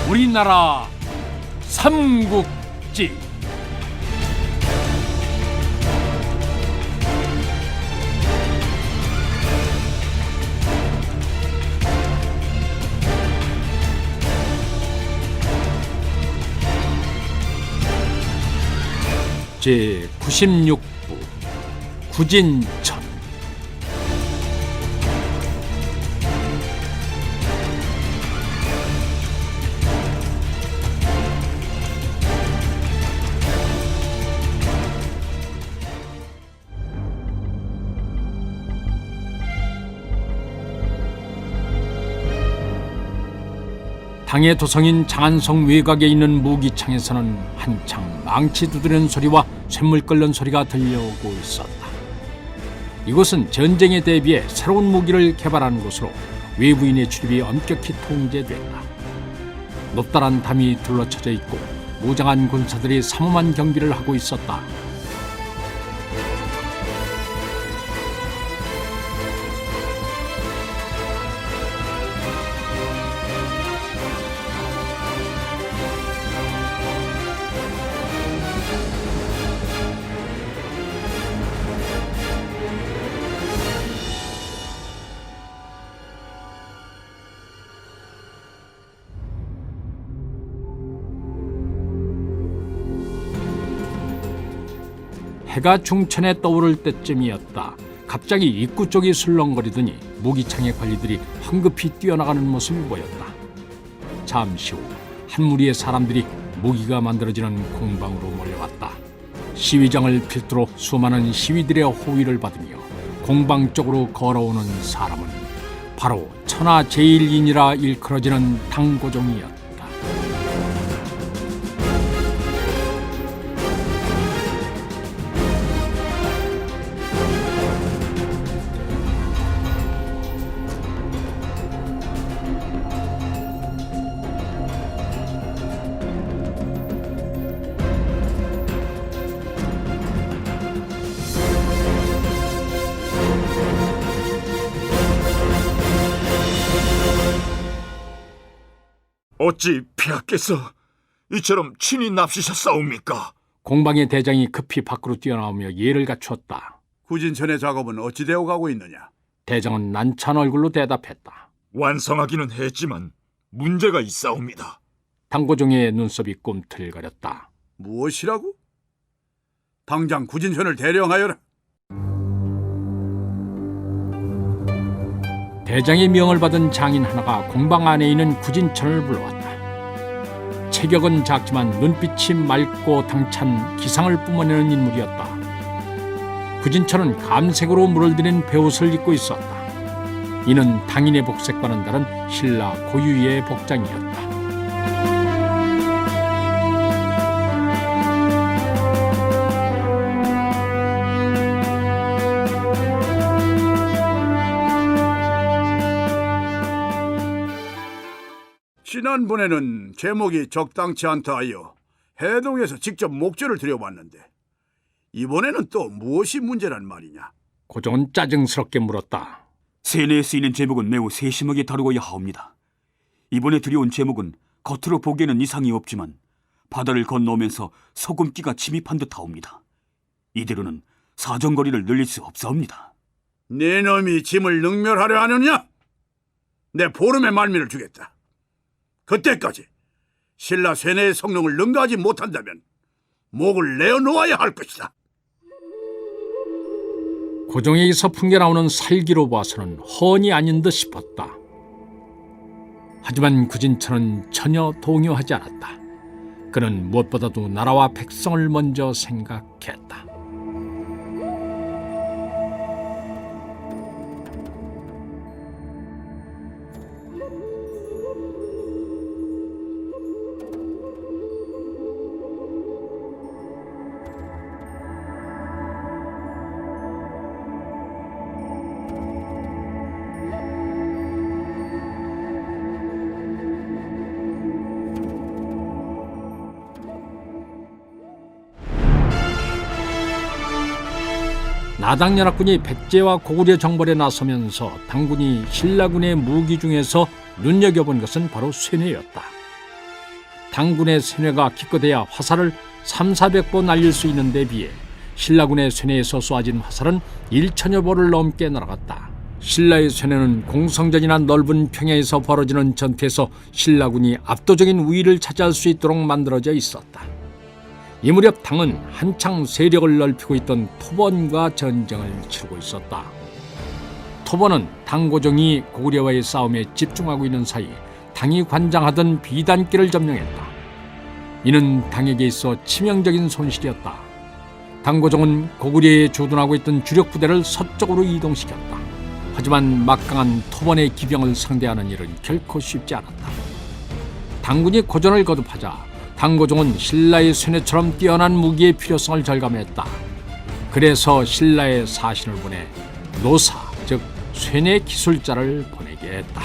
우리나라 삼국지. 제96부 구진천. 당의 도성인 장안성 외곽에 있는 무기창에서는 한창 망치 두드리는 소리와 쇳물 끓는 소리가 들려오고 있었다. 이곳은 전쟁에 대비해 새로운 무기를 개발한 곳으로 외부인의 출입이 엄격히 통제된다. 높다란 담이 둘러쳐져 있고 무장한 군사들이 삼엄한 경비를 하고 있었다. 해가 중천에 떠오를 때쯤이었다. 갑자기 입구 쪽이 술렁거리더니 무기창의 관리들이 황급히 뛰어나가는 모습이 보였다. 잠시 후 한 무리의 사람들이 무기가 만들어지는 공방으로 몰려왔다. 시위장을 필두로 수많은 시위들의 호위를 받으며 공방 쪽으로 걸어오는 사람은 바로 천하제일인이라 일컬어지는 당고종이었다. 어찌 폐하께서 이처럼 친히 납시셨사옵니까? 공방의 대장이 급히 밖으로 뛰어나오며 예를 갖추었다. 구진천의 작업은 어찌 되어 가고 있느냐? 대장은 난처한 얼굴로 대답했다. 완성하기는 했지만 문제가 있사옵니다. 당고종의 눈썹이 꿈틀거렸다. 무엇이라고? 당장 구진천을 대령하여라. 대장의 명을 받은 장인 하나가 공방 안에 있는 구진천을 불러왔다. 체격은 작지만 눈빛이 맑고 당찬 기상을 뿜어내는 인물이었다. 구진천은 감색으로 물을 들인 베옷을 입고 있었다. 이는 당인의 복색과는 다른 신라 고유의 복장이었다. 지난번에는 제목이 적당치 않다 하여 해동에서 직접 목전을 드려봤는데 이번에는 또 무엇이 문제란 말이냐? 고종은 짜증스럽게 물었다. 세뇌에 쓰이는 제목은 매우 세심하게 다루어야 하옵니다. 이번에 들여온 제목은 겉으로 보기에는 이상이 없지만 바다를 건너오면서 소금기가 침입한 듯 하옵니다. 이대로는 사정거리를 늘릴 수 없사옵니다. 네 놈이 짐을 능멸하려 하느냐? 내 보름의 말미를 주겠다. 그때까지 신라 세뇌의 성능을 능가하지 못한다면 목을 내어놓아야 할 것이다. 고종에게서 풍겨나오는 살기로 봐서는 헌이 아닌 듯 싶었다. 하지만 구진천은 전혀 동요하지 않았다. 그는 무엇보다도 나라와 백성을 먼저 생각했다. 나당연합군이 백제와 고구려 정벌에 나서면서 당군이 신라군의 무기 중에서 눈여겨본 것은 바로 쇠뇌였다. 당군의 쇠뇌가 기껏해야 화살을 300~400보 날릴 수 있는 데 비해 신라군의 쇠뇌에서 쏘아진 화살은 1000여 보를 넘게 날아갔다. 신라의 쇠뇌는 공성전이나 넓은 평야에서 벌어지는 전투에서 신라군이 압도적인 우위를 차지할 수 있도록 만들어져 있었다. 이 무렵 당은 한창 세력을 넓히고 있던 토번과 전쟁을 치르고 있었다. 토번은 당고종이 고구려와의 싸움에 집중하고 있는 사이 당이 관장하던 비단길을 점령했다. 이는 당에게 있어 치명적인 손실이었다. 당고종은 고구려에 주둔하고 있던 주력 부대를 서쪽으로 이동시켰다. 하지만 막강한 토번의 기병을 상대하는 일은 결코 쉽지 않았다. 당군이 고전을 거듭하자 당고종은 신라의 쇠뇌처럼 뛰어난 무기의 필요성을 절감했다. 그래서 신라의 사신을 보내 노사, 즉 쇠뇌 기술자를 보내게 했다.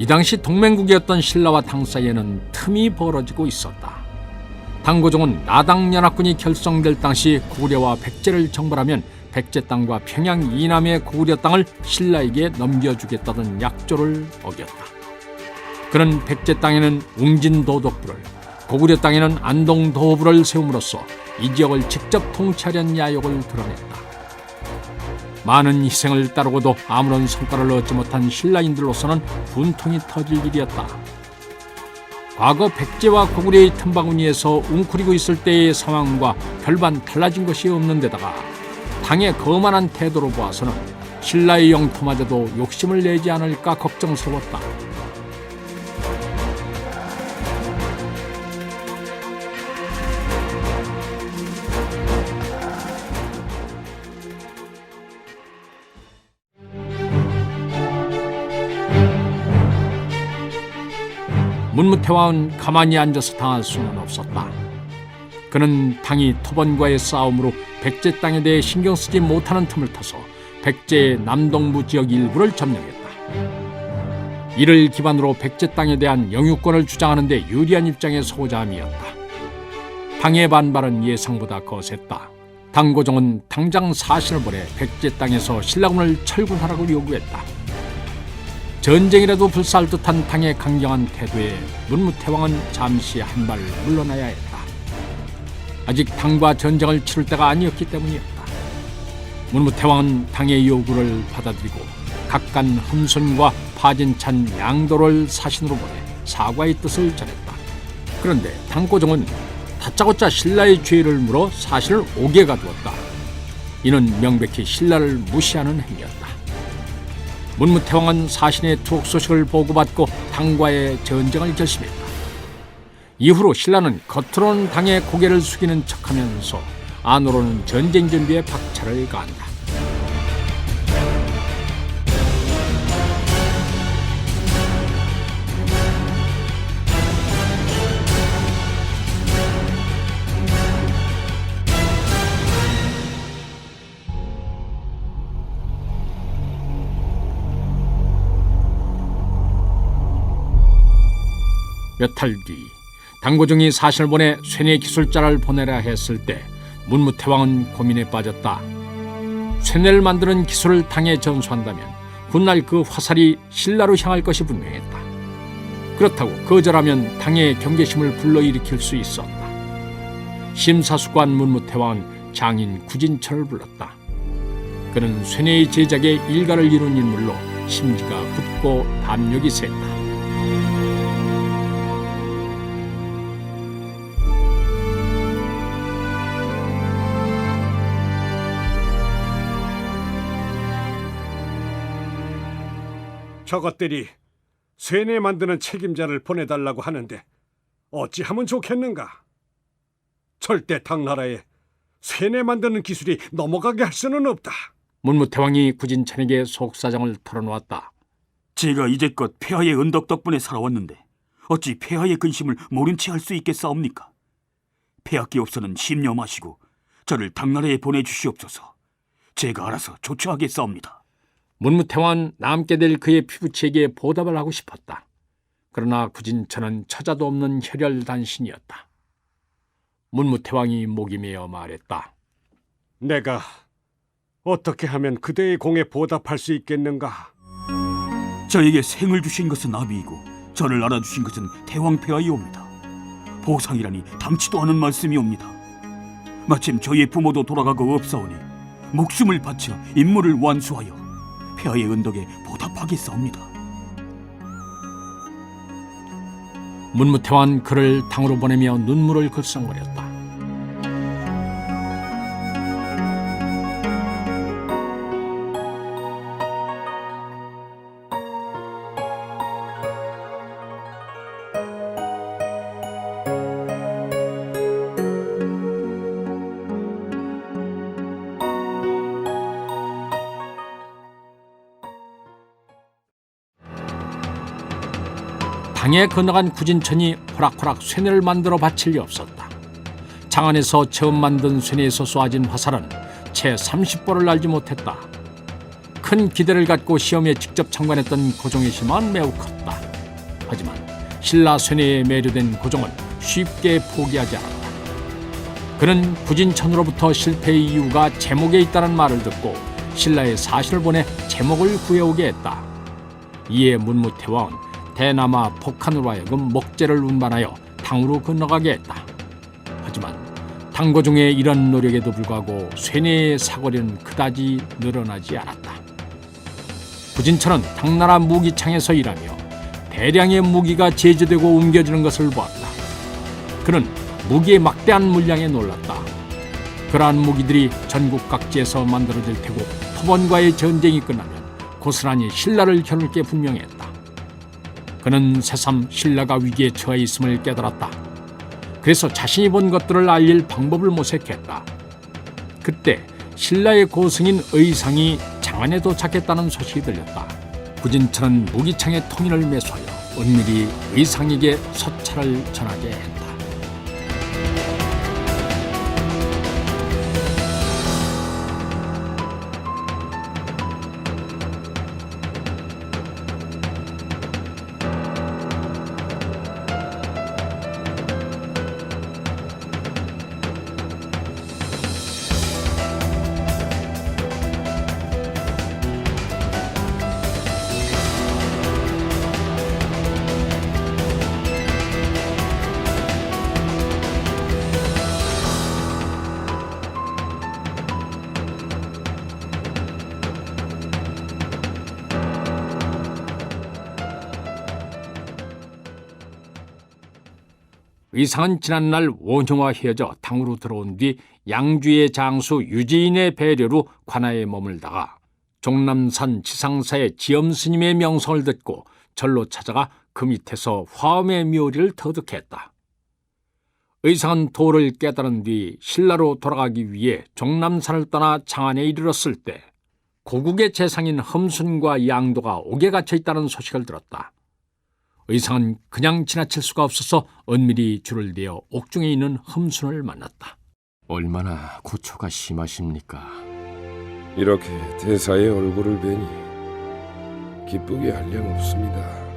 이 당시 동맹국이었던 신라와 당 사이에는 틈이 벌어지고 있었다. 당고종은 나당연합군이 결성될 당시 고구려와 백제를 정벌하면 백제 땅과 평양 이남의 고구려 땅을 신라에게 넘겨주겠다던 약조를 어겼다. 그는 백제 땅에는 웅진도독부를, 고구려 땅에는 안동도부를 세움으로써 이 지역을 직접 통치하려는 야욕을 드러냈다. 많은 희생을 따르고도 아무런 성과를 얻지 못한 신라인들로서는 분통이 터질 일이었다. 과거 백제와 고구려의 틈바구니에서 웅크리고 있을 때의 상황과 별반 달라진 것이 없는 데다가 당의 거만한 태도로 보아서는 신라의 영토마저도 욕심을 내지 않을까 걱정스러웠다. 문무태왕은 가만히 앉아서 당할 수는 없었다. 그는 당이 토번과의 싸움으로 백제 땅에 대해 신경 쓰지 못하는 틈을 타서 백제의 남동부 지역 일부를 점령했다. 이를 기반으로 백제 땅에 대한 영유권을 주장하는 데 유리한 입장에 서고자 함이었다. 당의 반발은 예상보다 거셌다. 당고종은 당장 사신을 보내 백제 땅에서 신라군을 철군하라고 요구했다. 전쟁이라도 불사할 듯한 당의 강경한 태도에 문무태왕은 잠시 한 발 물러나야 했다. 아직 당과 전쟁을 치를 때가 아니었기 때문이었다. 문무태왕은 당의 요구를 받아들이고 각간 흠순과 파진찬 양도를 사신으로 보내 사과의 뜻을 전했다. 그런데 당고종은 다짜고짜 신라의 죄를 물어 사신을 옥에 가두었다. 이는 명백히 신라를 무시하는 행위였다. 문무태왕은 사신의 투옥 소식을 보고받고 당과의 전쟁을 결심했다. 이후로 신라는 겉으로는 당의 고개를 숙이는 척하면서 안으로는 전쟁 준비에 박차를 가한다. 몇 달 뒤 당고종이 사신을 보내 쇠뇌 기술자를 보내라 했을 때 문무태왕은 고민에 빠졌다. 쇠뇌를 만드는 기술을 당에 전수한다면 훗날 그 화살이 신라로 향할 것이 분명했다. 그렇다고 거절하면 당의 경계심을 불러일으킬 수 있었다. 심사숙고한 문무태왕은 장인 구진철을 불렀다. 그는 쇠뇌의 제작에 일가를 이룬 인물로 심지가 굳고 담력이 셌다. 저것들이 쇠뇌 만드는 책임자를 보내달라고 하는데 어찌하면 좋겠는가? 절대 당나라에 쇠뇌 만드는 기술이 넘어가게 할 수는 없다. 문무태왕이 구진찬에게 속사정을 털어놓았다. 제가 이제껏 폐하의 은덕 덕분에 살아왔는데 어찌 폐하의 근심을 모른 채 할 수 있겠사옵니까? 폐하께 없어는 심려 마시고 저를 당나라에 보내주시옵소서. 제가 알아서 조처하겠사옵니다. 문무태왕은 남게 될 그의 피부치에게 보답을 하고 싶었다. 그러나 구진천은 처자도 없는 혈혈단신이었다. 문무태왕이 목이 메어 말했다. 내가 어떻게 하면 그대의 공에 보답할 수 있겠는가? 저에게 생을 주신 것은 아비이고 저를 알아주신 것은 태왕폐하이옵니다. 보상이라니 담지도 않은 말씀이옵니다. 마침 저의 부모도 돌아가고 없사오니 목숨을 바쳐 임무를 완수하여 폐하의 은덕에 보답하겠사옵니다. 문무태왕은 그를 당으로 보내며 눈물을 글썽거렸다. 당에 건너간 구진천이 호락호락 쇠뇌를 만들어 바칠 리 없었다. 장안에서 처음 만든 쇠뇌에서 쏘아진 화살은 채 30벌을 알지 못했다. 큰 기대를 갖고 시험에 직접 참관했던 고종의 희망은 매우 컸다. 하지만 신라 쇠뇌에 매료된 고종은 쉽게 포기하지 않았다. 그는 구진천으로부터 실패의 이유가 제목에 있다는 말을 듣고 신라에 사신을 보내 제목을 구해오게 했다. 이에 문무태왕은 대남아 폭한으로 하여금 목재를 운반하여 당으로 건너가게 했다. 하지만 당고종의 이런 노력에도 불구하고 쇠뇌의 사거리는 그다지 늘어나지 않았다. 구진천은 당나라 무기창에서 일하며 대량의 무기가 제조되고 옮겨지는 것을 보았다. 그는 무기의 막대한 물량에 놀랐다. 그러한 무기들이 전국 각지에서 만들어질 테고 토번과의 전쟁이 끝나면 고스란히 신라를 겨눌 게 분명했다. 그는 새삼 신라가 위기에 처해 있음을 깨달았다. 그래서 자신이 본 것들을 알릴 방법을 모색했다. 그때 신라의 고승인 의상이 장안에 도착했다는 소식이 들렸다. 구진천은 무기창의 통일을 매수하여 은밀히 의상에게 서찰을 전하게 했다. 의상은 지난날 원효와 헤어져 당으로 들어온 뒤 양주의 장수 유지인의 배려로 관아에 머물다가 종남산 지상사의 지엄스님의 명성을 듣고 절로 찾아가 그 밑에서 화엄의 묘리를 터득했다. 의상은 도를 깨달은 뒤 신라로 돌아가기 위해 종남산을 떠나 장안에 이르렀을 때 고국의 재상인 험순과 양도가 옥에 갇혀 있다는 소식을 들었다. 의상은 그냥 지나칠 수가 없어서 은밀히 줄을 대어 옥중에 있는 험순을 만났다. 얼마나 고초가 심하십니까? 이렇게 대사의 얼굴을 뵈니 기쁘게 할 양 없습니다.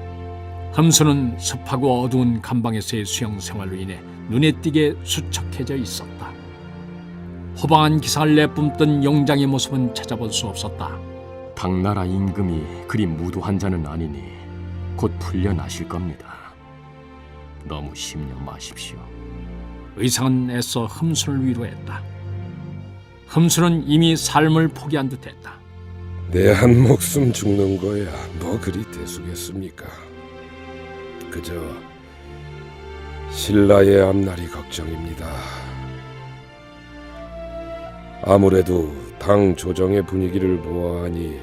험순은 습하고 어두운 감방에서의 수영 생활로 인해 눈에 띄게 수척해져 있었다. 호방한 기상을 내뿜던 용장의 모습은 찾아볼 수 없었다. 당나라 임금이 그리 무도한 자는 아니니 곧 풀려나실 겁니다. 너무 심려 마십시오. 의상은 애써 험순을 위로했다. 험순은 이미 삶을 포기한 듯했다. 내 한 목숨 죽는 거야 뭐 그리 대수겠습니까? 그저 신라의 앞날이 걱정입니다. 아무래도 당 조정의 분위기를 보아하니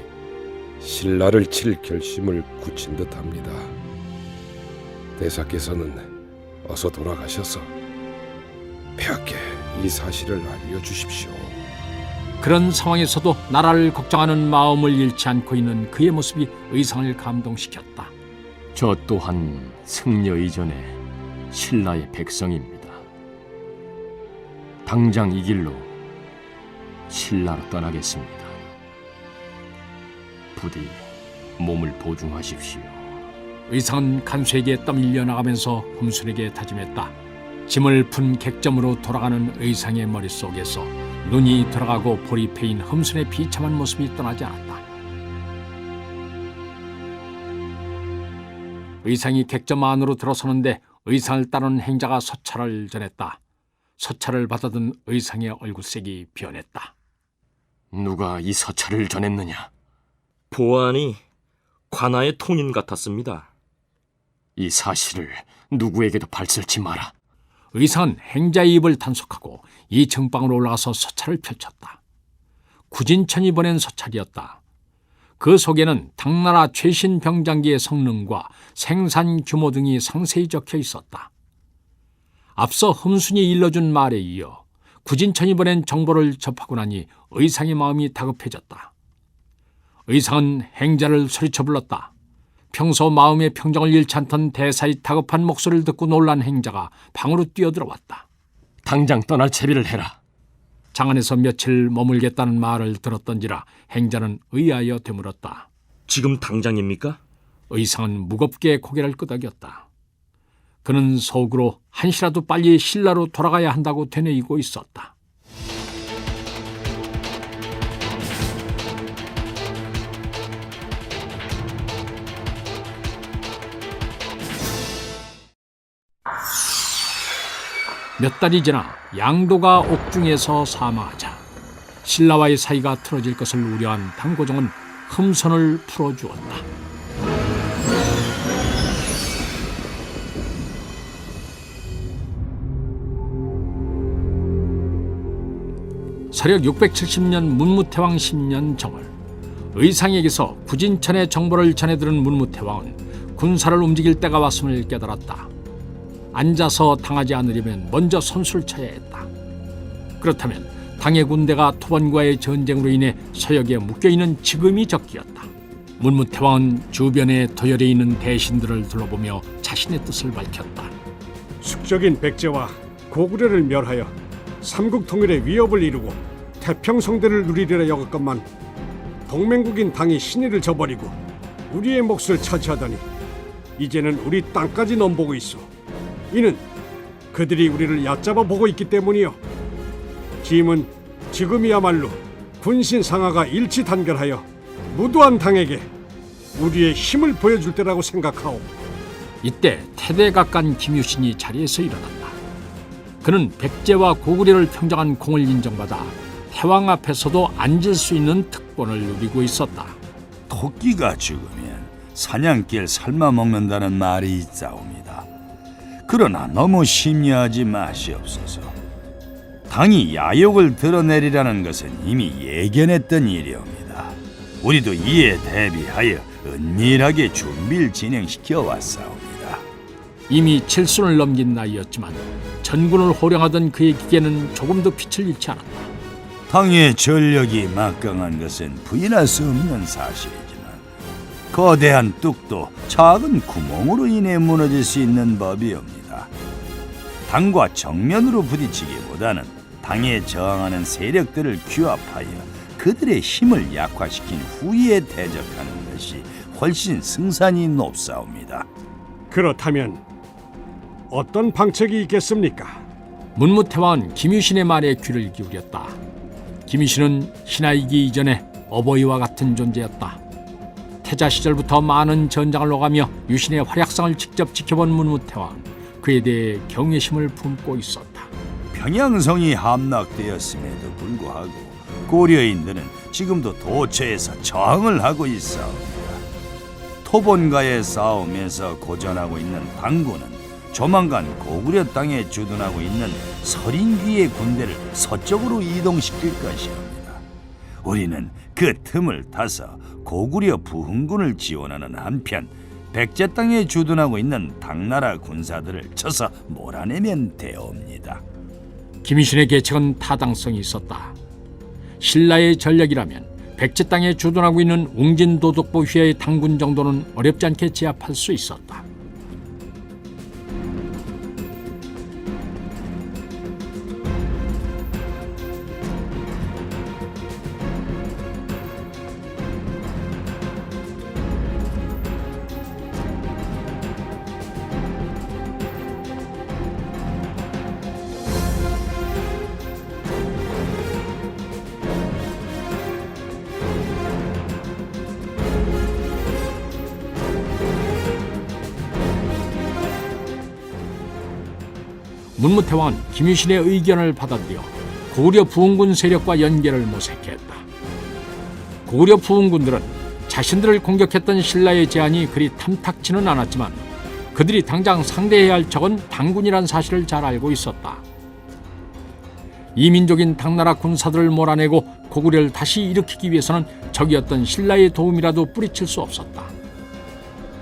신라를 칠 결심을 굳힌 듯합니다. 대사께서는 어서 돌아가셔서 폐하께 이 사실을 알려주십시오. 그런 상황에서도 나라를 걱정하는 마음을 잃지 않고 있는 그의 모습이 의상을 감동시켰다. 저 또한 승려 이전에 신라의 백성입니다. 당장 이 길로 신라로 떠나겠습니다. 부디 몸을 보중하십시오. 의상은 간수에게 떠밀려 나가면서 흠순에게 다짐했다. 짐을 푼 객점으로 돌아가는 의상의 머릿속에서 눈이 돌아가고 볼이 패인 흠순의 비참한 모습이 떠나지 않았다. 의상이 객점 안으로 들어서는데 의상을 따르는 행자가 서찰을 전했다. 서찰을 받아든 의상의 얼굴색이 변했다. 누가 이 서찰을 전했느냐? 보아하니 관아의 통인 같았습니다. 이 사실을 누구에게도 발설치 마라. 의상은 행자의 입을 단속하고 2층 방으로 올라가서 서찰을 펼쳤다. 구진천이 보낸 서찰이었다. 그 속에는 당나라 최신 병장기의 성능과 생산 규모 등이 상세히 적혀 있었다. 앞서 흠순이 일러준 말에 이어 구진천이 보낸 정보를 접하고 나니 의상의 마음이 다급해졌다. 의상은 행자를 소리쳐 불렀다. 평소 마음의 평정을 잃지 않던 대사의 다급한 목소리를 듣고 놀란 행자가 방으로 뛰어들어왔다. 당장 떠날 채비를 해라. 장안에서 며칠 머물겠다는 말을 들었던지라 행자는 의아하여 되물었다. 지금 당장입니까? 의상은 무겁게 고개를 끄덕였다. 그는 속으로 한시라도 빨리 신라로 돌아가야 한다고 되뇌이고 있었다. 몇 달이 지나 양도가 옥중에서 사망하자 신라와의 사이가 틀어질 것을 우려한 당고종은 흠선을 풀어주었다. 서력 670년 문무태왕 10년 정월, 의상에게서 구진천의 정보를 전해들은 문무태왕은 군사를 움직일 때가 왔음을 깨달았다. 앉아서 당하지 않으려면 먼저 선수를 쳐야 했다. 그렇다면 당의 군대가 토번과의 전쟁으로 인해 서역에 묶여있는 지금이 적기였다. 문무태왕은 주변에 도열해 있는 대신들을 둘러보며 자신의 뜻을 밝혔다. 숙적인 백제와 고구려를 멸하여 삼국 통일의 위협을 이루고 태평성대를 누리리라 여겼건만 동맹국인 당이 신의를 저버리고 우리의 몫을 차지하다니 이제는 우리 땅까지 넘보고 있어. 이는 그들이 우리를 얕잡아 보고 있기 때문이요. 김은 지금이야말로 군신 상하가 일치 단결하여 무도한 당에게 우리의 힘을 보여줄 때라고 생각하오. 이때 태대각간 김유신이 자리에서 일어났다. 그는 백제와 고구려를 평정한 공을 인정받아 태왕 앞에서도 앉을 수 있는 특권을 누리고 있었다. 토끼가 죽으면 사냥길 삶아 먹는다는 말이 있사옵니다. 그러나 너무 심려하지 마시옵소서. 당이 야욕을 드러내리라는 것은 이미 예견했던 일이옵니다. 우리도 이에 대비하여 은밀하게 준비를 진행시켜 왔사옵니다. 이미 7순을 넘긴 나이였지만 전군을 호령하던 그의 기계는 조금도 빛을 잃지 않았다. 당의 전력이 막강한 것은 부인할 수 없는 사실이지만 거대한 뚝도 작은 구멍으로 인해 무너질 수 있는 법이옵니다. 당과 정면으로 부딪히기보다는 당에 저항하는 세력들을 규합하여 그들의 힘을 약화시킨 후에 대적하는 것이 훨씬 승산이 높사옵니다. 그렇다면 어떤 방책이 있겠습니까? 문무태왕은 김유신의 말에 귀를 기울였다. 김유신은 신하이기 이전에 어버이와 같은 존재였다. 태자 시절부터 많은 전장을 오가며 유신의 활약상을 직접 지켜본 문무태왕은 그에 대해 경외심을 품고 있었다. 평양성이 함락되었음에도 불구하고 고려인들은 지금도 도처에서 저항을 하고 있사옵니다. 토본과의 싸움에서 고전하고 있는 당군은 조만간 고구려 땅에 주둔하고 있는 서린귀의 군대를 서쪽으로 이동시킬 것이옵니다. 우리는 그 틈을 타서 고구려 부흥군을 지원하는 한편 백제 땅에 주둔하고 있는 당나라 군사들을 쳐서 몰아내면 되옵니다. 김유신의 계책은 타당성이 있었다. 신라의 전략이라면 백제 땅에 주둔하고 있는 웅진도독보 휘하의 당군 정도는 어렵지 않게 제압할 수 있었다. 문무태왕은 김유신의 의견을 받아들여 고구려 부흥군 세력과 연계를 모색했다. 고구려 부흥군들은 자신들을 공격했던 신라의 제안이 그리 탐탁지는 않았지만 그들이 당장 상대해야 할 적은 당군이란 사실을 잘 알고 있었다. 이민족인 당나라 군사들을 몰아내고 고구려를 다시 일으키기 위해서는 적이었던 신라의 도움이라도 뿌리칠 수 없었다.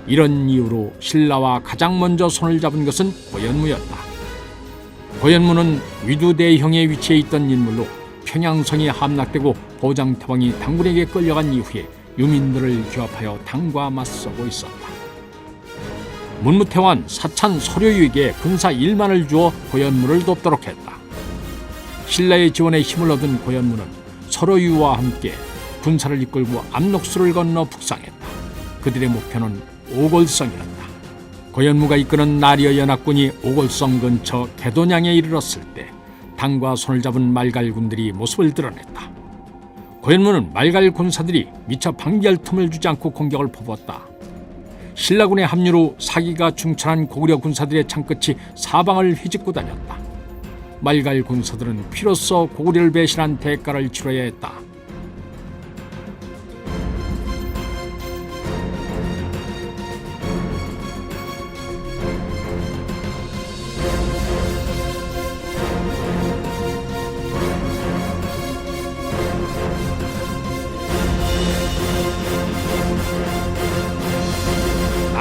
이런 이유로 신라와 가장 먼저 손을 잡은 것은 고현무였다. 고현무는 위두대형에 위치해 있던 인물로 평양성이 함락되고 보장태왕이 당군에게 끌려간 이후에 유민들을 규합하여 당과 맞서고 있었다. 문무태왕은 사찬 서료유에게 군사 1만을 주어 고현무를 돕도록 했다. 신라의 지원에 힘을 얻은 고현무는 서료유와 함께 군사를 이끌고 압록수를 건너 북상했다. 그들의 목표는 오골성이었다. 고현무가 이끄는 나리어 연합군이 오골성 근처 개돈양에 이르렀을 때 당과 손을 잡은 말갈군들이 모습을 드러냈다. 고현무는 말갈 군사들이 미처 방비할 틈을 주지 않고 공격을 퍼부었다. 신라군의 합류로 사기가 충천한 고구려 군사들의 창끝이 사방을 휘짓고 다녔다. 말갈 군사들은 피로써 고구려를 배신한 대가를 치러야 했다.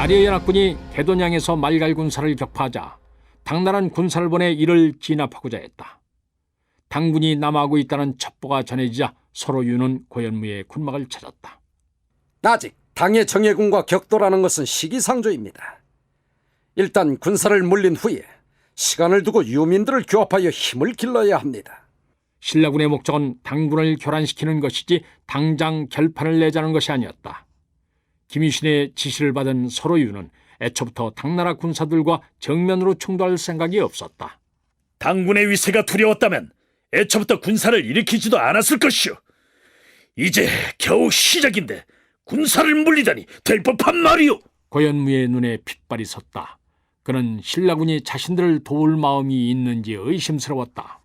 나리어 연합군이 개돈양에서 말갈 군사를 격파하자 당나라는 군사를 보내 이를 진압하고자 했다. 당군이 남하고 있다는 첩보가 전해지자 서로유는 고현무의 군막을 찾았다. 아직 당의 정예군과 격돌하는 것은 시기상조입니다. 일단 군사를 물린 후에 시간을 두고 유민들을 규합하여 힘을 길러야 합니다. 신라군의 목적은 당군을 교란시키는 것이지 당장 결판을 내자는 것이 아니었다. 김유신의 지시를 받은 서로유는 애초부터 당나라 군사들과 정면으로 충돌할 생각이 없었다. 당군의 위세가 두려웠다면 애초부터 군사를 일으키지도 않았을 것이오. 이제 겨우 시작인데 군사를 물리다니 될 법한 말이오. 고현무의 눈에 핏발이 섰다. 그는 신라군이 자신들을 도울 마음이 있는지 의심스러웠다.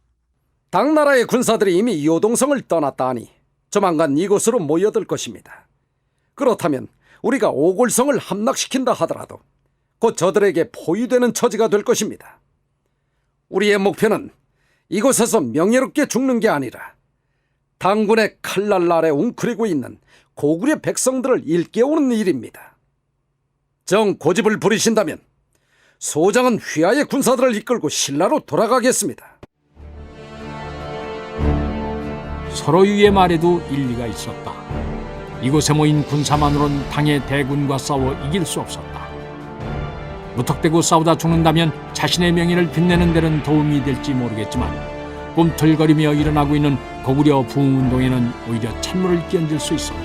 당나라의 군사들이 이미 요동성을 떠났다 하니 조만간 이곳으로 모여들 것입니다. 그렇다면 우리가 오골성을 함락시킨다 하더라도 곧 저들에게 포위되는 처지가 될 것입니다. 우리의 목표는 이곳에서 명예롭게 죽는 게 아니라 당군의 칼날 아래 웅크리고 있는 고구려 백성들을 일깨우는 일입니다. 정 고집을 부리신다면 소장은 휘하의 군사들을 이끌고 신라로 돌아가겠습니다. 서로유의 말에도 일리가 있었다. 이곳에 모인 군사만으론 당의 대군과 싸워 이길 수 없었다. 무턱대고 싸우다 죽는다면 자신의 명예를 빛내는 데는 도움이 될지 모르겠지만 꿈틀거리며 일어나고 있는 고구려 부흥운동에는 오히려 찬물을 끼얹을 수 있었다.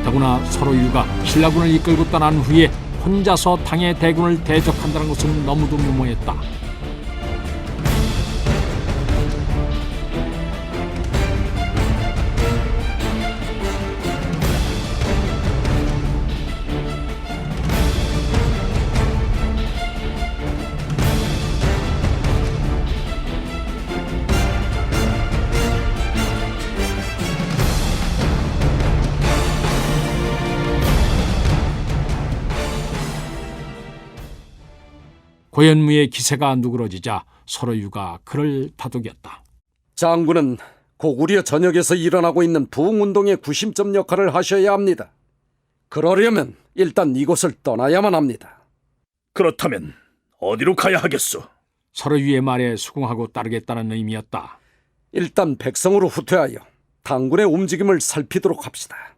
더구나 서로유가 신라군을 이끌고 떠난 후에 혼자서 당의 대군을 대적한다는 것은 너무도 무모했다. 고현무의 기세가 누그러지자 서로유가 그를 다독였다. 장군은 고구려 전역에서 일어나고 있는 부흥운동의 구심점 역할을 하셔야 합니다. 그러려면 일단 이곳을 떠나야만 합니다. 그렇다면 어디로 가야 하겠소? 서로유의 말에 수긍하고 따르겠다는 의미였다. 일단 백성으로 후퇴하여 당군의 움직임을 살피도록 합시다.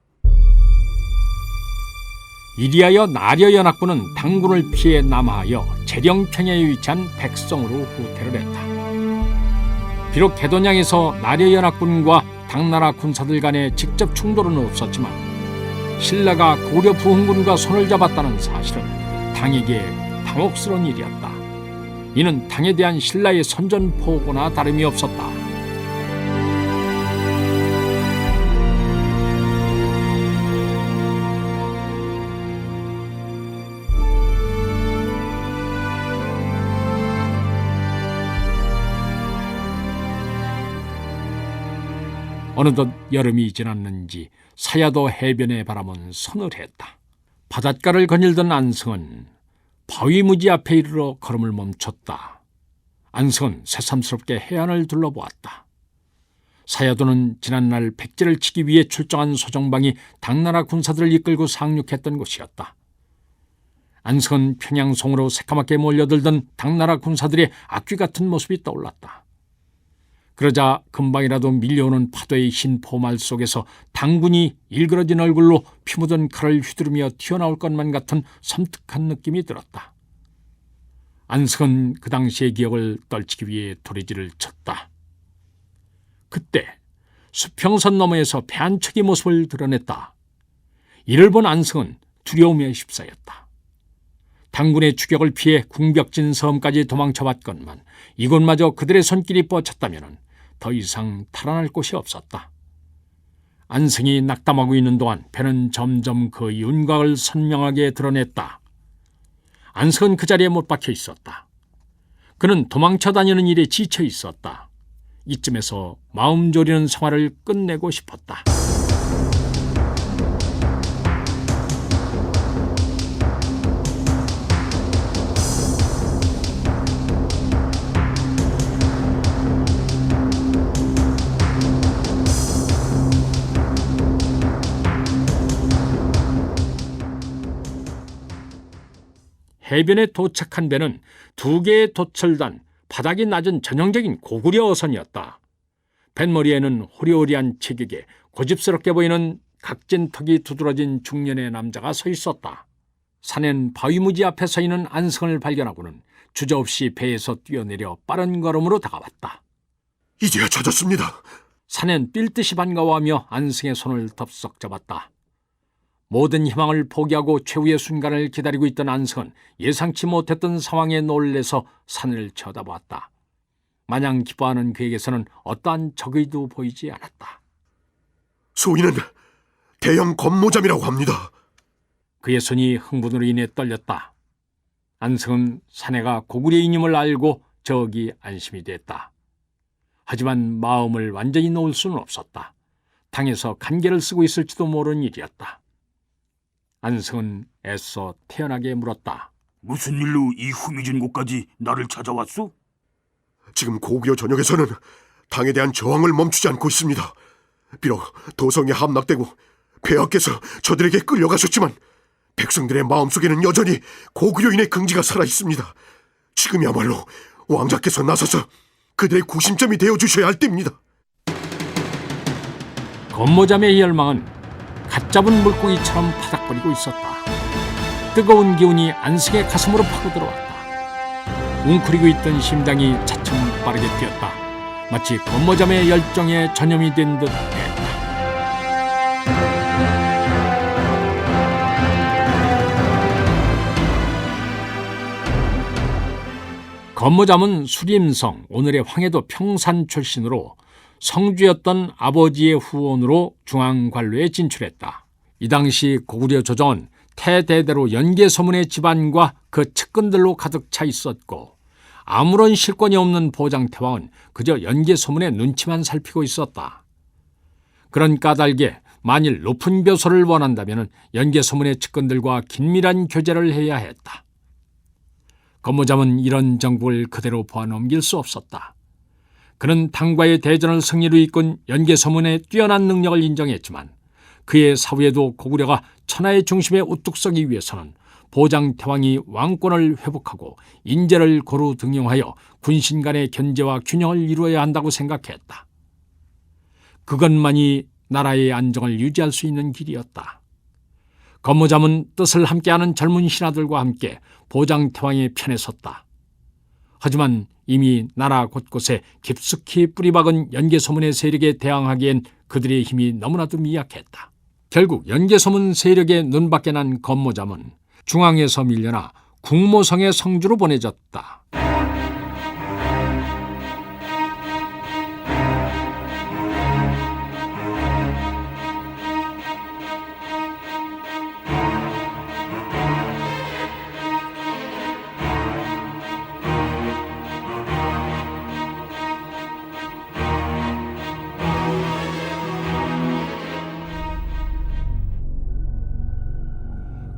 이리하여 나리어 연합군은 당군을 피해 남하하여 재령평야에 위치한 백성으로 후퇴를 했다. 비록 개돈양에서 나리어 연합군과 당나라 군사들 간의 직접 충돌은 없었지만 신라가 고려 부흥군과 손을 잡았다는 사실은 당에게 당혹스러운 일이었다. 이는 당에 대한 신라의 선전포고나 다름이 없었다. 어느덧 여름이 지났는지 사야도 해변의 바람은 서늘했다. 바닷가를 거닐던 안승은 바위무지 앞에 이르러 걸음을 멈췄다. 안승은 새삼스럽게 해안을 둘러보았다. 사야도는 지난날 백제를 치기 위해 출정한 소정방이 당나라 군사들을 이끌고 상륙했던 곳이었다. 안승은 평양성으로 새까맣게 몰려들던 당나라 군사들의 악귀 같은 모습이 떠올랐다. 그러자 금방이라도 밀려오는 파도의 흰 포말 속에서 당군이 일그러진 얼굴로 피 묻은 칼을 휘두르며 튀어나올 것만 같은 섬뜩한 느낌이 들었다. 안승은 그 당시의 기억을 떨치기 위해 도리지를 쳤다. 그때 수평선 너머에서 배 한 척의 모습을 드러냈다. 이를 본 안승은 두려움에 휩싸였다. 당군의 추격을 피해 궁벽진 섬까지 도망쳐봤건만 이곳마저 그들의 손길이 뻗쳤다면 더 이상 탈환할 곳이 없었다. 안승이 낙담하고 있는 동안 배는 점점 그 윤곽을 선명하게 드러냈다. 안승은 그 자리에 못 박혀 있었다. 그는 도망쳐 다니는 일에 지쳐 있었다. 이쯤에서 마음 졸이는 생활을 끝내고 싶었다. 해변에 도착한 배는 2개의 돛을 단 바닥이 낮은 전형적인 고구려 어선이었다. 뱃머리에는 호리호리한 체격에 고집스럽게 보이는 각진 턱이 두드러진 중년의 남자가 서 있었다. 산엔 바위무지 앞에 서 있는 안승을 발견하고는 주저없이 배에서 뛰어내려 빠른 걸음으로 다가왔다. 이제야 찾았습니다. 산엔 삘 듯이 반가워하며 안승의 손을 덥석 잡았다. 모든 희망을 포기하고 최후의 순간을 기다리고 있던 안승은 예상치 못했던 상황에 놀래서 산을 쳐다보았다. 마냥 기뻐하는 그에게서는 어떠한 적의도 보이지 않았다. 소인은 대형 검모잠이라고 합니다. 그의 손이 흥분으로 인해 떨렸다. 안승은 사내가 고구려인임을 알고 저기 안심이 됐다. 하지만 마음을 완전히 놓을 수는 없었다. 당에서 간계를 쓰고 있을지도 모르는 일이었다. 안승은 애써 태연하게 물었다. 무슨 일로 이 후미진 곳까지 나를 찾아왔소? 지금 고구려 전역에서는 당에 대한 저항을 멈추지 않고 있습니다. 비록 도성에 함락되고 폐하께서 저들에게 끌려가셨지만 백성들의 마음속에는 여전히 고구려인의 긍지가 살아있습니다. 지금이야말로 왕자께서 나서서 그들의 구심점이 되어주셔야 할 때입니다. 검모잠의 열망은 갓 잡은 물고기처럼 파닥거리고 있었다. 뜨거운 기운이 안승의 가슴으로 파고들어왔다. 웅크리고 있던 심장이 차츰 빠르게 뛰었다. 마치 검모잠의 열정에 전염이 된 듯 했다. 검모잠은 수림성, 오늘의 황해도 평산 출신으로 성주였던 아버지의 후원으로 중앙관로에 진출했다. 이 당시 고구려 조정은 태대대로 연개소문의 집안과 그 측근들로 가득 차 있었고 아무런 실권이 없는 보장태왕은 그저 연개소문의 눈치만 살피고 있었다. 그런 까닭에 만일 높은 벼슬을 원한다면 연개소문의 측근들과 긴밀한 교제를 해야 했다. 검모잠은 이런 정국을 그대로 보아넘길 수 없었다. 그는 당과의 대전을 승리로 이끈 연개소문의 뛰어난 능력을 인정했지만 그의 사후에도 고구려가 천하의 중심에 우뚝 서기 위해서는 보장태왕이 왕권을 회복하고 인재를 고루 등용하여 군신 간의 견제와 균형을 이루어야 한다고 생각했다. 그것만이 나라의 안정을 유지할 수 있는 길이었다. 검모잠은 뜻을 함께하는 젊은 신하들과 함께 보장태왕의 편에 섰다. 하지만 이미 나라 곳곳에 깊숙이 뿌리박은 연개소문의 세력에 대항하기엔 그들의 힘이 너무나도 미약했다. 결국 연개소문 세력의 눈밖에 난 검모잠은 중앙에서 밀려나 국모성의 성주로 보내졌다.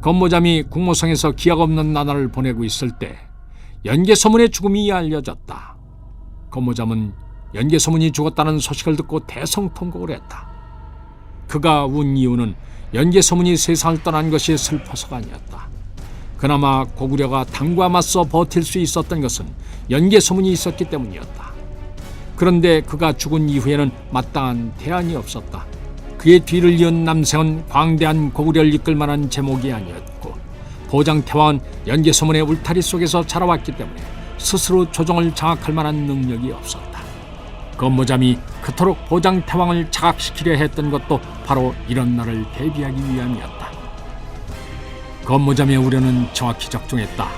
건모잠이 국모성에서 기약 없는 나날을 보내고 있을 때 연개서문의 죽음이 알려졌다. 건모잠은 연개서문이 죽었다는 소식을 듣고 대성통곡을 했다. 그가 운 이유는 연개서문이 세상을 떠난 것이 슬퍼서가 아니었다. 그나마 고구려가 당과 맞서 버틸 수 있었던 것은 연개서문이 있었기 때문이었다. 그런데 그가 죽은 이후에는 마땅한 대안이 없었다. 그의 뒤를 이은 남생은 광대한 고구려를 이끌 만한 제목이 아니었고, 보장태왕은 연개서문의 울타리 속에서 자라왔기 때문에 스스로 조정을 장악할 만한 능력이 없었다. 건모잠이 그토록 보장태왕을 자각시키려 했던 것도 바로 이런 날을 대비하기 위함이었다. 건모잠의 우려는 정확히 적중했다.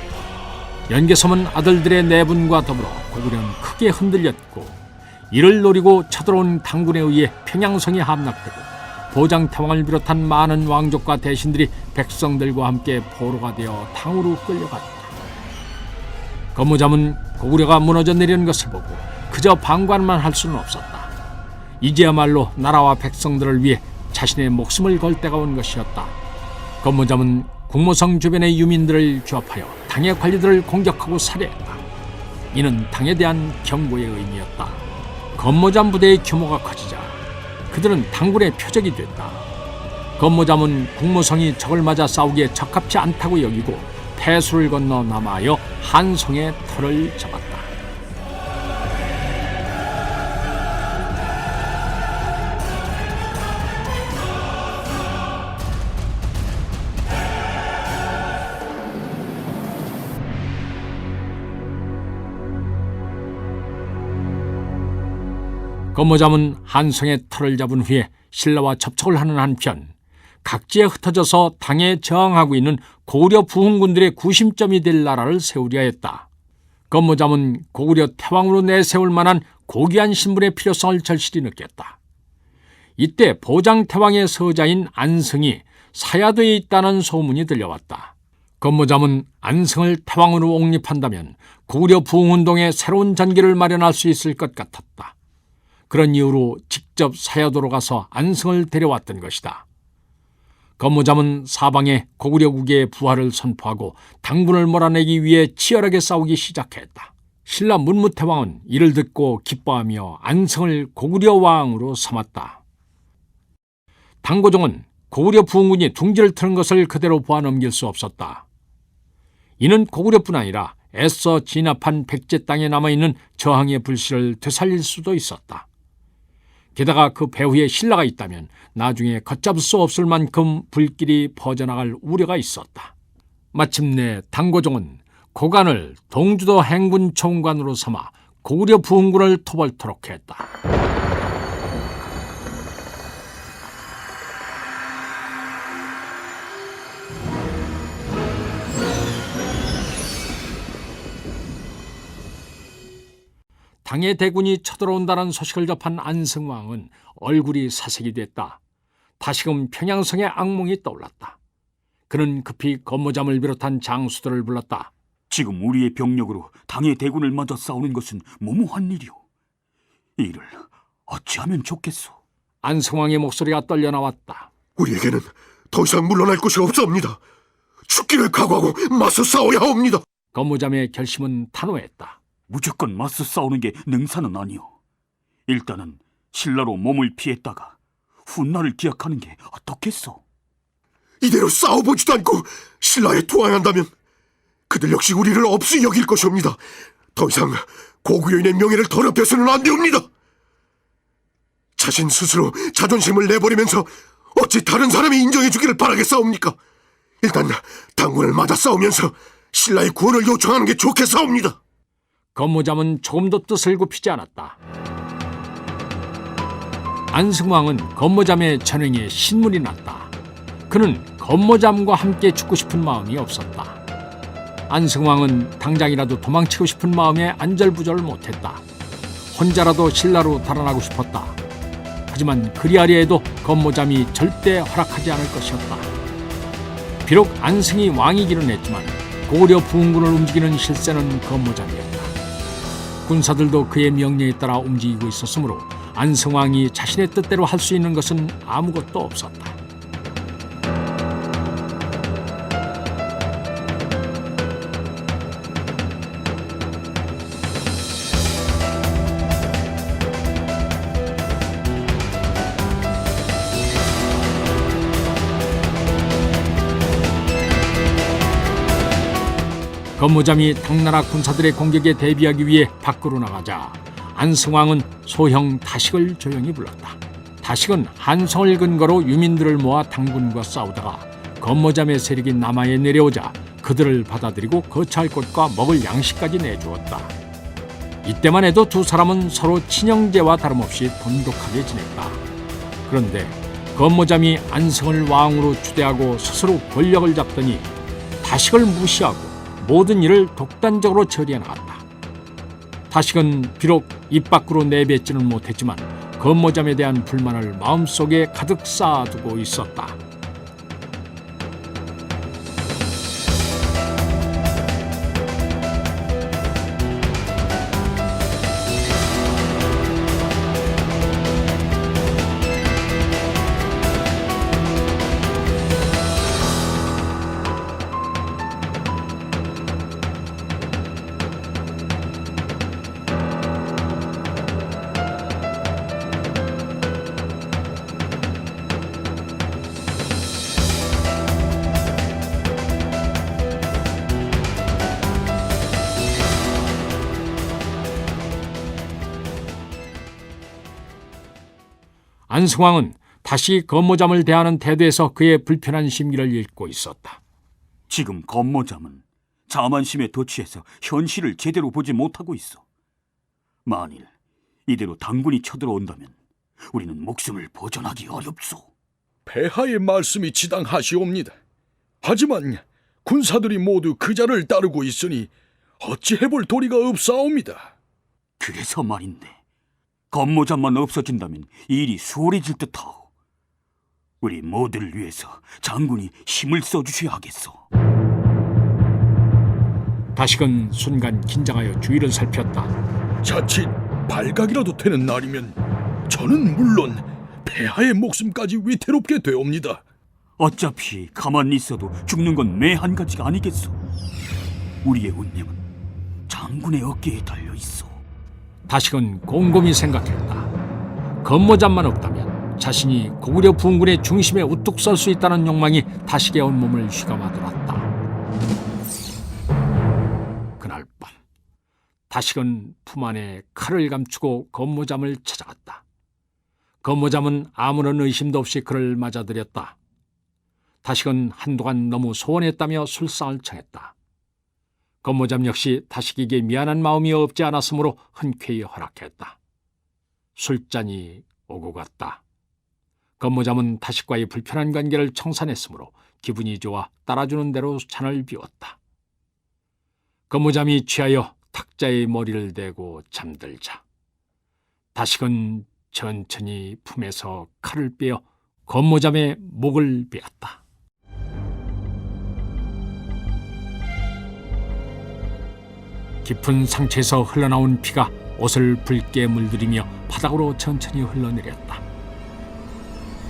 연개서문 아들들의 내분과 더불어 고구려는 크게 흔들렸고, 이를 노리고 쳐들어온 당군에 의해 평양성이 함락되고 보장태왕을 비롯한 많은 왕족과 대신들이 백성들과 함께 포로가 되어 탕으로 끌려갔다. 건모잠은 고구려가 무너져 내리는 것을 보고 그저 방관만 할 수는 없었다. 이제야말로 나라와 백성들을 위해 자신의 목숨을 걸 때가 온 것이었다. 건모잠은 국모성 주변의 유민들을 규합하여 당의 관리들을 공격하고 살해했다. 이는 당에 대한 경고의 의미였다. 건모잠 부대의 규모가 커지자 그들은 당군의 표적이 됐다. 건모잠은 국모성이 적을 맞아 싸우기에 적합치 않다고 여기고 태수를 건너 남하여 한성의 털을 잡았다. 건모잠은 한성의 털을 잡은 후에 신라와 접촉을 하는 한편 각지에 흩어져서 당에 저항하고 있는 고구려 부흥군들의 구심점이 될 나라를 세우려 했다. 건모잠은 고구려 태왕으로 내세울 만한 고귀한 신분의 필요성을 절실히 느꼈다. 이때 보장태왕의 서자인 안승이 사야도에 있다는 소문이 들려왔다. 건모잠은 안승을 태왕으로 옹립한다면 고구려 부흥운동에 새로운 전기를 마련할 수 있을 것 같았다. 그런 이유로 직접 사야도로 가서 안승을 데려왔던 것이다. 건모잠은 사방에 고구려국의 부활을 선포하고 당군을 몰아내기 위해 치열하게 싸우기 시작했다. 신라 문무태왕은 이를 듣고 기뻐하며 안승을 고구려 왕으로 삼았다. 당고종은 고구려 부흥군이 둥지를 트는 것을 그대로 보아 넘길 수 없었다. 이는 고구려뿐 아니라 애써 진압한 백제 땅에 남아있는 저항의 불씨를 되살릴 수도 있었다. 게다가 그 배후에 신라가 있다면 나중에 걷잡을 수 없을 만큼 불길이 퍼져나갈 우려가 있었다. 마침내 당고종은 고간을 동주도 행군 총관으로 삼아 고구려 부흥군을 토벌토록 했다. 당의 대군이 쳐들어온다는 소식을 접한 안승왕은 얼굴이 사색이 됐다. 다시금 평양성의 악몽이 떠올랐다. 그는 급히 건모잠을 비롯한 장수들을 불렀다. 지금 우리의 병력으로 당의 대군을 맞아 싸우는 것은 무모한 일이오. 이를 어찌하면 좋겠소? 안승왕의 목소리가 떨려 나왔다. 우리에게는 더 이상 물러날 곳이 없사옵니다. 죽기를 각오하고 맞서 싸워야 합니다. 건모잠의 결심은 단호했다. 무조건 맞서 싸우는 게 능사는 아니오. 일단은 신라로 몸을 피했다가 훗날을 기약하는 게 어떻겠소? 이대로 싸워보지도 않고 신라에 투항한다면 그들 역시 우리를 없이 여길 것이옵니다. 더 이상 고구려인의 명예를 더럽혀서는 안 되옵니다. 자신 스스로 자존심을 내버리면서 어찌 다른 사람이 인정해주기를 바라겠사옵니까? 일단 당군을 맞아 싸우면서 신라의 구원을 요청하는 게 좋겠사옵니다. 건모잠은 조금도 뜻을 굽히지 않았다. 안승왕은 건모잠의 전횡에 신물이 났다. 그는 건모잠과 함께 죽고 싶은 마음이 없었다. 안승왕은 당장이라도 도망치고 싶은 마음에 안절부절을 못했다. 혼자라도 신라로 달아나고 싶었다. 하지만 그리하려 해도 건모잠이 절대 허락하지 않을 것이었다. 비록 안승이 왕이기는 했지만 고구려 부흥군을 움직이는 실세는 건모잠이었다. 군사들도 그의 명령에 따라 움직이고 있었으므로 안승왕이 자신의 뜻대로 할 수 있는 것은 아무것도 없었다. 건모잠이 당나라 군사들의 공격에 대비하기 위해 밖으로 나가자 안승왕은 소형 다식을 조용히 불렀다. 다식은 한성을 근거로 유민들을 모아 당군과 싸우다가 건모잠의 세력이 남하에 내려오자 그들을 받아들이고 거처할 곳과 먹을 양식까지 내주었다. 이때만 해도 두 사람은 서로 친형제와 다름없이 돈독하게 지냈다. 그런데 건모잠이 안성을 왕으로 추대하고 스스로 권력을 잡더니 다식을 무시하고 모든 일을 독단적으로 처리해 나갔다. 다식은 비록 입 밖으로 내뱉지는 못했지만 건모잠에 대한 불만을 마음속에 가득 쌓아두고 있었다. 안승왕은 다시 건모잠을 대하는 태도에서 그의 불편한 심기를 읽고 있었다. 지금 건모잠은 자만심에 도취해서 현실을 제대로 보지 못하고 있어. 만일 이대로 당군이 쳐들어온다면 우리는 목숨을 보존하기 어렵소. 폐하의 말씀이 지당하시옵니다. 하지만 군사들이 모두 그자를 따르고 있으니 어찌 해볼 도리가 없사옵니다. 그래서 말인데 건모잠만 없어진다면 일이 수월해질 듯하오. 우리 모두를 위해서 장군이 힘을 써주셔야 하겠소. 다식은 순간 긴장하여 주위를 살폈다. 자칫 발각이라도 되는 날이면 저는 물론 폐하의 목숨까지 위태롭게 되옵니다. 어차피 가만히 있어도 죽는 건 매 한 가지가 아니겠소. 우리의 운명은 장군의 어깨에 달려 있어. 다식은 곰곰이 생각했다. 건모잠만 없다면 자신이 고구려 부흥군의 중심에 우뚝 설 수 있다는 욕망이 다식의 온몸을 휘감아들었다. 그날 밤 다식은 품 안에 칼을 감추고 건모잠을 찾아갔다. 건모잠은 아무런 의심도 없이 그를 맞아들였다. 다식은 한동안 너무 소원했다며 술상을 청했다. 건모잠 역시 다식에게 미안한 마음이 없지 않았으므로 흔쾌히 허락했다. 술잔이 오고 갔다. 건모잠은 다식과의 불편한 관계를 청산했으므로 기분이 좋아 따라주는 대로 잔을 비웠다. 건모잠이 취하여 탁자에 머리를 대고 잠들자 다식은 천천히 품에서 칼을 빼어 건모잠의 목을 베었다. 깊은 상처에서 흘러나온 피가 옷을 붉게 물들이며 바닥으로 천천히 흘러내렸다.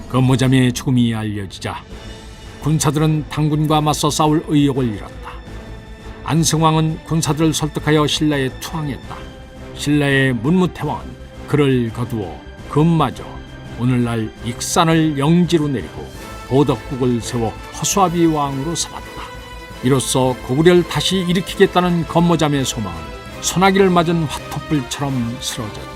건모잠의 죽음이 알려지자 군사들은 당군과 맞서 싸울 의욕을 잃었다. 안승왕은 군사들을 설득하여 신라에 투항했다. 신라의 문무태왕은 그를 거두어 금마저 오늘날 익산을 영지로 내리고 보덕국을 세워 허수아비 왕으로 삼았다. 이로써 고구려를 다시 일으키겠다는 건모잠의 소망은 소나기를 맞은 화토불처럼 쓰러졌다.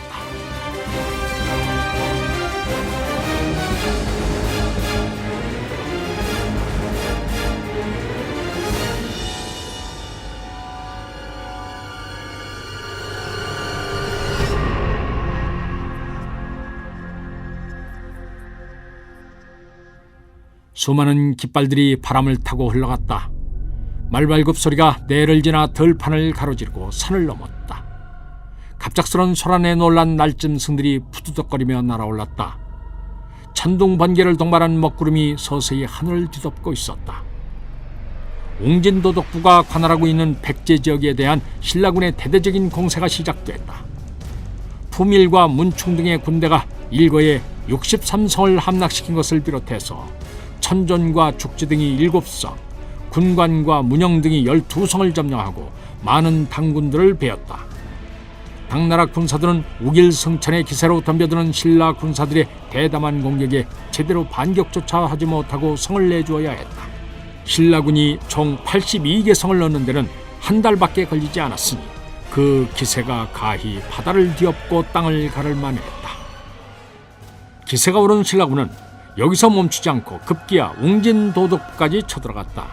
수많은 깃발들이 바람을 타고 흘러갔다. 말발굽 소리가 내를 지나 들판을 가로지르고 산을 넘었다. 갑작스런 소란에 놀란 날짐승들이 푸드덕거리며 날아올랐다. 천둥 번개를 동반한 먹구름이 서서히 하늘을 뒤덮고 있었다. 웅진도독부가 관할하고 있는 백제 지역에 대한 신라군의 대대적인 공세가 시작됐다. 품일과 문충 등의 군대가 일거에 63성을 함락시킨 것을 비롯해서 천존과 죽지 등이 7성, 군관과 문영 등이 12성을 점령하고 많은 당군들을 베었다. 당나라 군사들은 우길승천의 기세로 덤벼드는 신라 군사들의 대담한 공격에 제대로 반격조차 하지 못하고 성을 내주어야 했다. 신라군이 총 82개 성을 넣는 데는 한 달밖에 걸리지 않았으니 그 기세가 가히 바다를 뒤엎고 땅을 가를 만했다. 기세가 오른 신라군은 여기서 멈추지 않고 급기야 웅진도덕까지 쳐들어갔다.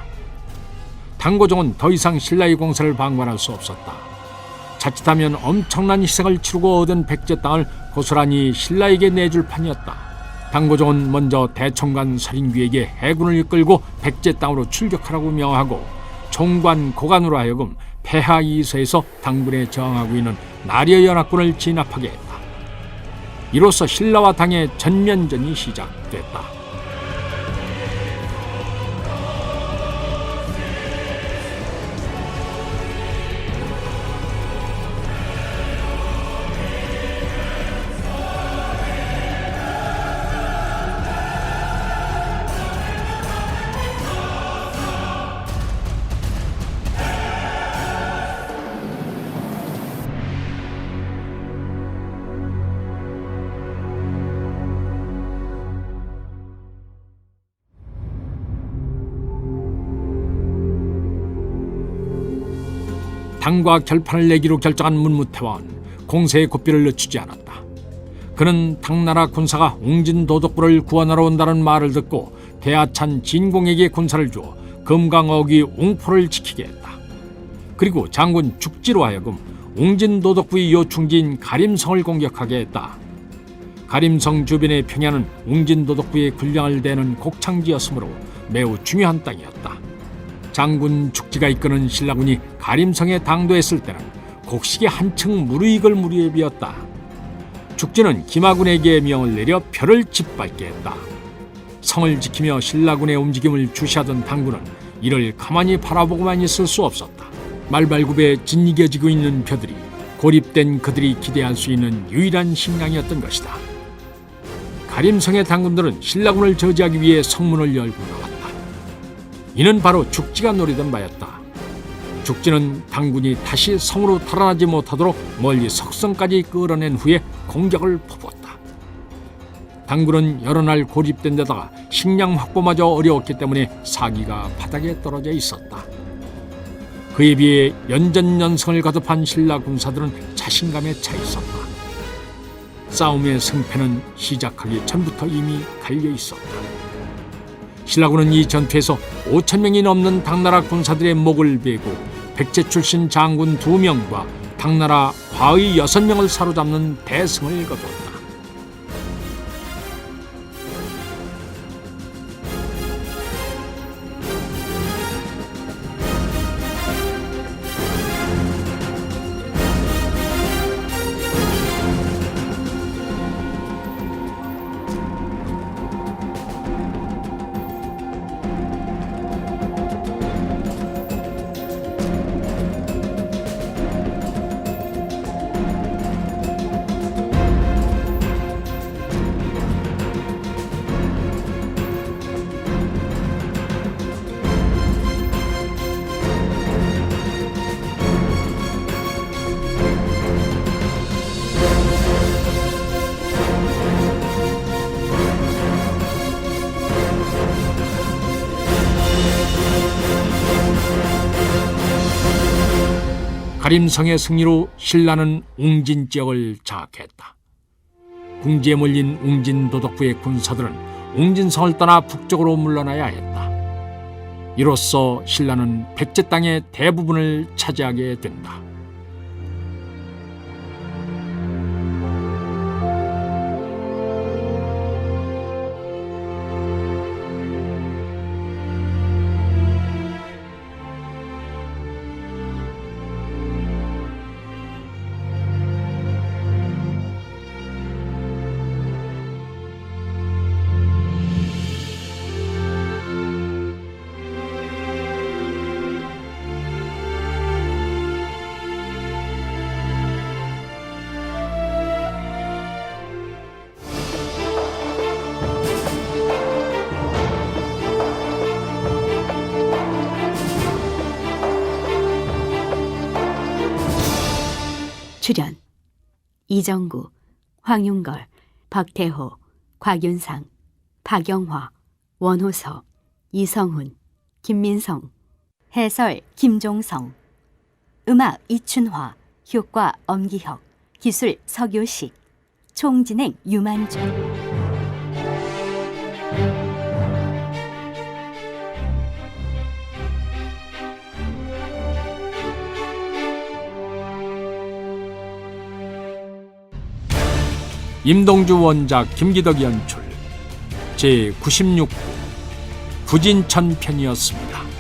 당고종은 더 이상 신라의 공세를 방관할 수 없었다. 자칫하면 엄청난 희생을 치르고 얻은 백제 땅을 고스란히 신라에게 내줄 판이었다. 당고종은 먼저 대총관 서린귀에게 해군을 이끌고 백제 땅으로 출격하라고 명하고 총관 고관으로 하여금 폐하 이서에서 당군에 저항하고 있는 나려 연합군을 진압하게 했다. 이로써 신라와 당의 전면전이 시작됐다. 당과 결판을 내기로 결정한 문무태왕은 공세의 고삐를 늦추지 않았다. 그는 당나라 군사가 웅진도덕부를 구원하러 온다는 말을 듣고 대하찬 진공에게 군사를 주어 금강어귀 웅포를 지키게 했다. 그리고 장군 죽지로 하여금 웅진도덕부의 요충지인 가림성을 공격하게 했다. 가림성 주변의 평야는 웅진도덕부의 군량을 대는 곡창지였으므로 매우 중요한 땅이었다. 장군 죽지가 이끄는 신라군이 가림성에 당도했을 때는 곡식이 한층 무르익을 무리에 비었다. 죽지는 김하군에게 명을 내려 표를 짓밟게 했다. 성을 지키며 신라군의 움직임을 주시하던 당군은 이를 가만히 바라보고만 있을 수 없었다. 말발굽에 짓이겨지고 있는 표들이 고립된 그들이 기대할 수 있는 유일한 식량이었던 것이다. 가림성의 당군들은 신라군을 저지하기 위해 성문을 열고 나왔다. 이는 바로 죽지가 노리던 바였다. 죽지는 당군이 다시 성으로 탈환하지 못하도록 멀리 석성까지 끌어낸 후에 공격을 퍼부었다. 당군은 여러 날 고립된 데다가 식량 확보마저 어려웠기 때문에 사기가 바닥에 떨어져 있었다. 그에 비해 연전연승을 거듭한 신라 군사들은 자신감에 차 있었다. 싸움의 승패는 시작하기 전부터 이미 갈려 있었다. 신라군은 이 전투에서 5,000명이 넘는 당나라 군사들의 목을 베고 백제 출신 장군 2명과 당나라 과의 6명을 사로잡는 대승을 거두었다. 가림성의 승리로 신라는 웅진 지역을 장악했다. 궁지에 몰린 웅진도덕부의 군사들은 웅진성을 떠나 북쪽으로 물러나야 했다. 이로써 신라는 백제 땅의 대부분을 차지하게 된다. 출연 이정구, 황윤걸, 박태호, 곽윤상, 박영화, 원호서, 이성훈, 김민성. 해설 김종성. 음악 이춘화, 효과 엄기혁, 기술 서교식, 총진행 유만주. 임동주 원작, 김기덕 연출, 제96부 부진천 편이었습니다.